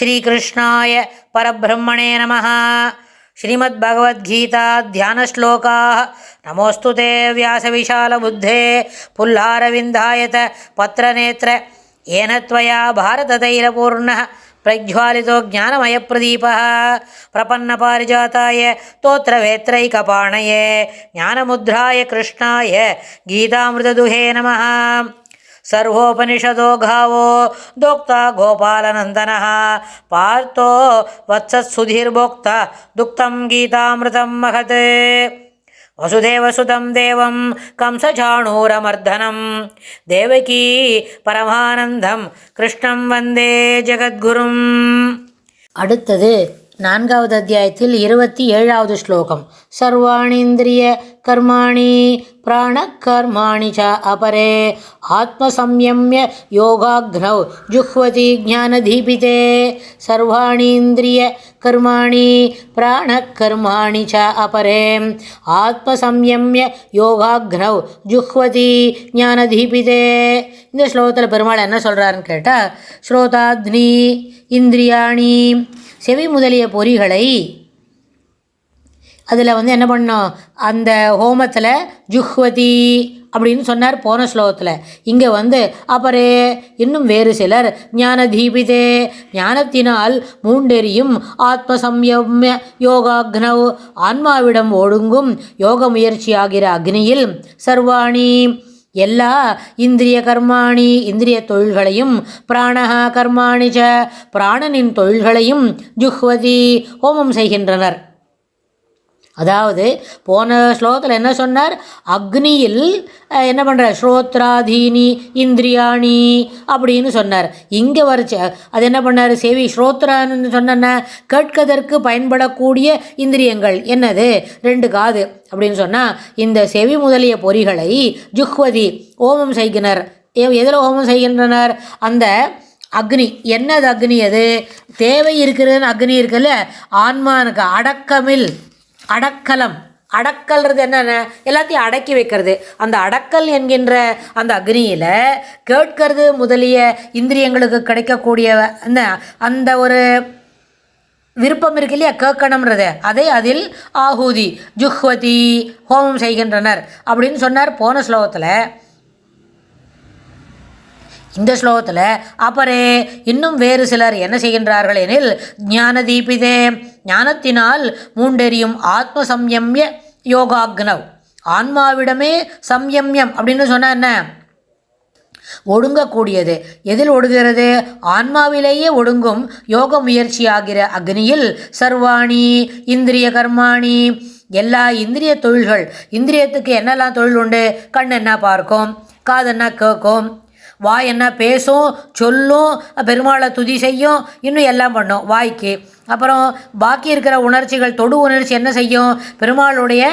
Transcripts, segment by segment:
ஸ்ரீகிருஷ்ணாய பரபிரம்மணே நமः. ஸ்ரீமத்பகவத்கீதா தியானஸ்லோகாः. நமோஸ்து தே வியாசவிசாலபுத்தே புல்லாரவிந்தாயத பத்ரநேத்ர ஏன த்வயா பாரததைலபூர்ணः பிரஜ்வாலிதோ ஞானமயப்பிரதீபः பிரபன்னபாரிஜாதாய தோத்ரவேத்ரைகபாணயே ஞானமுத்ராய கிருஷ்ணாய கீதாமிருததுஹே நமः. सर्वोपनिषदो गावो दोक्ता गोपालनन्दनः पार्थो वत्सत्सुधीर्भोक्ता दुक्तं गीतामृतं महत्. वसुदेवसुतं देवं कंसचाणूरमर्दनं देवकी परमानन्दं कृष्णं वन्दे जगद्गुरुम्. அடுத்தது 4வது அத்தியாயத்தில் 27வது ஸ்லோகம். சர்வாணிந்திரிய கர்மாணி பிராணகர்மாணி ச அபரே ஆத்மசம்யம்ய யோகாக்னௌ ஜுஹ்வதி ஞானதீபிதே. சர்வாணீந்திரிய கர்மாணி பிராணகர்மாணி ச அபரே ஆத்மசம்யம்ய யோகாக்னௌ ஜுஹ்வதி ஞானதீபிதே. இந்த ஸ்லோகத்தில் பெருமாள் என்ன சொல்கிறாருன்னு கேட்டால், ஸ்ரோதாத்னி இந்திரியாணி, செவி முதலிய பொறிகளை அதில் என்ன பண்ணோம், அந்த ஹோமத்தில் ஜுஹ்வதி அப்படின்னு சொன்னார் போன ஸ்லோகத்தில். இங்கே அபரே இன்னும் வேறு சிலர் ஞான தீபிதே ஞானத்தினால் மூண்டெறியும் ஆத்மசம்யம்ய யோகாக்னவ் ஆன்மாவிடம் ஒடுங்கும் யோக முயற்சி ஆகிற அக்னியில் சர்வாணி எல்லா இந்திரிய கர்மாணி இந்திரிய தொழில்களையும் பிராணஹ கர்மாணி ச பிராணனின் தொழில்களையும் ஜுஹ்வதி ஹோமம் செய்கின்றனர். அதாவது போன ஸ்லோகத்தில் என்ன சொன்னார், அக்னியில் என்ன பண்ணுற ஸ்ரோத்ராதீனி இந்திரியாணி அப்படின்னு சொன்னார். இங்கே வரைச்ச அது என்ன பண்ணார், செவி ஸ்ரோத்ரான்னு சொன்ன கேட்கதற்கு பயன்படக்கூடிய இந்திரியங்கள் என்னது, 2 காது அப்படின்னு சொன்னால் இந்த செவி முதலிய பொறிகளை ஜுஹ்வதி ஹோமம் செய்கினர். எதில் ஹோமம் செய்கின்றனர், அந்த அக்னி என்னது, அக்னி அது தேவை இருக்கிறதுன்னு அக்னி இருக்குல்ல, ஆன்மானுக்கு அடக்கமில் அடக்கலம், அடக்கல்றது என்னென்ன எல்லாத்தையும் அடக்கி வைக்கிறது. அந்த அடக்கல் என்கின்ற அந்த அக்னியில் கேட்கறது முதலிய இந்திரியங்களுக்கு கிடைக்கக்கூடிய அந்த ஒரு விருப்பம் இருக்கு இல்லையா, கேட்கணும்ன்றது, அதை அதில் ஆஹூதி ஜுஹ்வதி ஹோமம் செய்கின்றனர் அப்படின்னு சொன்னார் போன ஸ்லோகத்தில். இந்த ஸ்லோகத்தில் அபரே இன்னும் வேறு சிலர் என்ன செய்கின்றார்கள் எனில் ஞான தீபிதே ஞானத்தினால் மூண்டெறியும் ஆத்ம சம்யம்ய யோகாக்னவ் ஆன்மாவிடமே சம்யம்யம் அப்படின்னு சொன்னால் என்ன, ஒடுங்கக்கூடியது. எதில் ஒடுங்கிறது, ஆன்மாவிலேயே ஒடுங்கும் யோக முயற்சி ஆகிற அக்னியில் சர்வாணி இந்திரிய கர்மாணி எல்லா இந்திரிய தொழில்கள், இந்திரியத்துக்கு என்னெல்லாம் தொழில் உண்டு, கண் என்ன பார்க்கும், காது என்ன கேட்கும், வாய் என்ன பேசும் சொல்லும், பெருமாளை துதி செய்யும், இன்னும் எல்லாம் பண்ணும் வாய்க்கு. அப்புறம் பாக்கி இருக்கிற உணர்ச்சிகள், தொடு உணர்ச்சி என்ன செய்யும், பெருமாளுடைய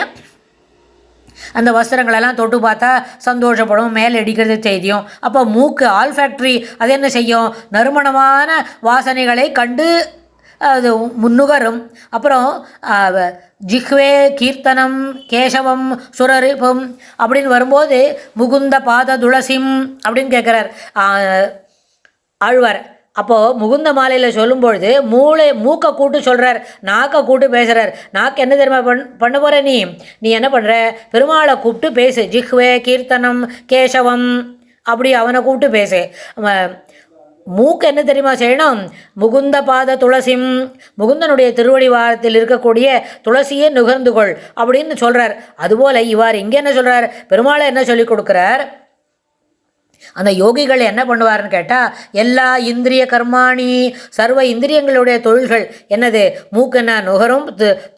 அந்த வஸ்திரங்களெல்லாம் தொட்டு பார்த்தா சந்தோஷப்படும், மேலே அடிக்கிறது செய்தியும். அப்போ மூக்கு ஆல்ஃபேக்ட்ரி அது என்ன செய்யும், நறுமணமான வாசனைகளை கண்டு அது நுகரும். அப்புறம் ஜிஹ்வே கீர்த்தனம் கேசவம் சுரரிபம் அப்படின்னு வரும்போது முகுந்த பாத துளசிம் அப்படின்னு கேட்குறார் ஆழ்வார். அப்போது முகுந்த மாலையில் சொல்லும்பொழுது மூக்கை கூட்டு சொல்கிறார், நாக்கை கூட்டு பேசுகிறார். நாக்கு என்ன தெரியுமா பண்ண போகிற, நீ என்ன பண்ணுற, பெருமாளை கூப்பிட்டு பேசு, ஜிஹ்வே கீர்த்தனம் கேசவம் அப்படி அவனை கூப்பிட்டு பேசு. மூக்கு என்ன தெரியுமா செய்யணும், முகுந்த பாத துளசிம் முகுந்தனுடைய திருவடி வாரத்தில் இருக்கக்கூடிய துளசியே நுகர்ந்துகொள் அப்படின்னு சொல்கிறார். அதுபோல் இவ்வாறு இங்கே என்ன சொல்கிறார், பெருமாளை என்ன சொல்லி கொடுக்குறார், அந்த யோகிகள் என்ன பண்ணுவார்னு கேட்டால் எல்லா இந்திரிய கர்மாணி சர்வ இந்திரியங்களுடைய தொழில்கள் என்னது, மூக்குன்னா நுகரும்,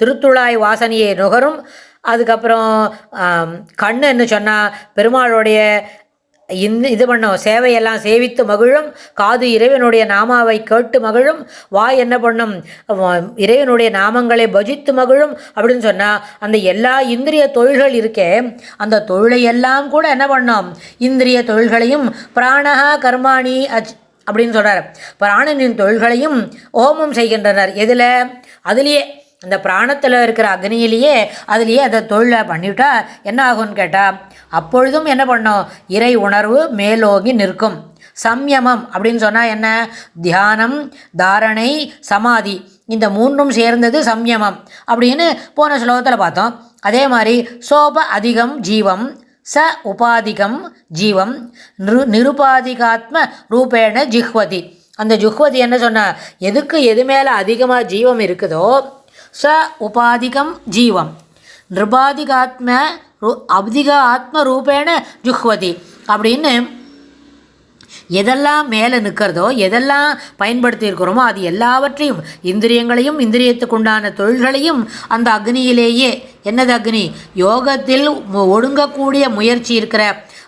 திருத்துழாய் வாசனையை நுகரும். அதுக்கப்புறம் கண்ணுன்னு சொன்னால் பெருமாளுடைய இது பண்ணும் சேவையெல்லாம் சேவித்து மகிழும், காது இறைவனுடைய நாமாவை கேட்டு மகிழும், வாய் என்ன பண்ணும் இறைவனுடைய நாமங்களை பஜித்து மகிழும் அப்படின்னு சொன்னால் அந்த எல்லா இந்திரிய தொழில்கள் இருக்கே, அந்த தொழிலையெல்லாம் கூட என்ன பண்ணோம், இந்திரிய தொழில்களையும் பிராணஹா கர்மாணி அப்படின்னு சொல்கிறார், பிராணனின் தொழில்களையும் ஹோமம் செய்கின்றனர். எதில், அதுலேயே அந்த பிராணத்தில் இருக்கிற அக்னியிலேயே அதுலேயே அதை தொழிலை பண்ணிவிட்டா என்ன ஆகும்னு கேட்டால் அப்பொழுதும் என்ன பண்ணோம், இறை உணர்வு மேலோங்கி நிற்கும். சம்யமம் அப்படின்னு சொன்னால் என்ன? தியானம், தாரணை, சமாதி, இந்த மூன்றும் சேர்ந்தது சம்யமம் அப்படின்னு போன ஸ்லோகத்தில் பார்த்தோம். அதே மாதிரி சோப அதிகம் ஜீவம் ச உபாதிகம் ஜீவம் நிருபாதிகாத்ம ரூபேண ஜிஹ்வதி. அந்த ஜுஹ்வதி என்ன சொன்னால், எது மேலே அதிகமாக ஜீவம் இருக்குதோ ச உபாதிகம் ஜீவம் நிருபாதிகாத்ம அதிக ஆத்ம ரூபேண ஜுஹ்வதி அப்படின்னு எதெல்லாம் மேலே நிற்கிறதோ, எதெல்லாம் பயன்படுத்தியிருக்கிறோமோ அது எல்லாவற்றையும், இந்திரியங்களையும் இந்திரியத்துக்குண்டான தொழில்களையும் அந்த அக்னியிலேயே, என்னது அக்னி? யோகத்தில் ஒடுங்கக்கூடிய முயற்சி இருக்கிற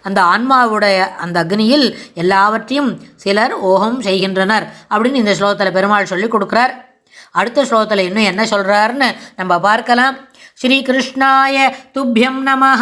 அந்த ஆன்மாவுடைய அந்த அக்னியில் எல்லாவற்றையும் சிலர் ஓகம் செய்கின்றனர் அப்படின்னு இந்த ஸ்லோகத்தில் பெருமாள் சொல்லி கொடுக்குறார். அடுத்த ஸ்லோகத்தில் இன்னும் என்ன சொல்கிறாருன்னு நம்ம பார்க்கலாம். ஸ்ரீ கிருஷ்ணாய துப்யம் நமஹ.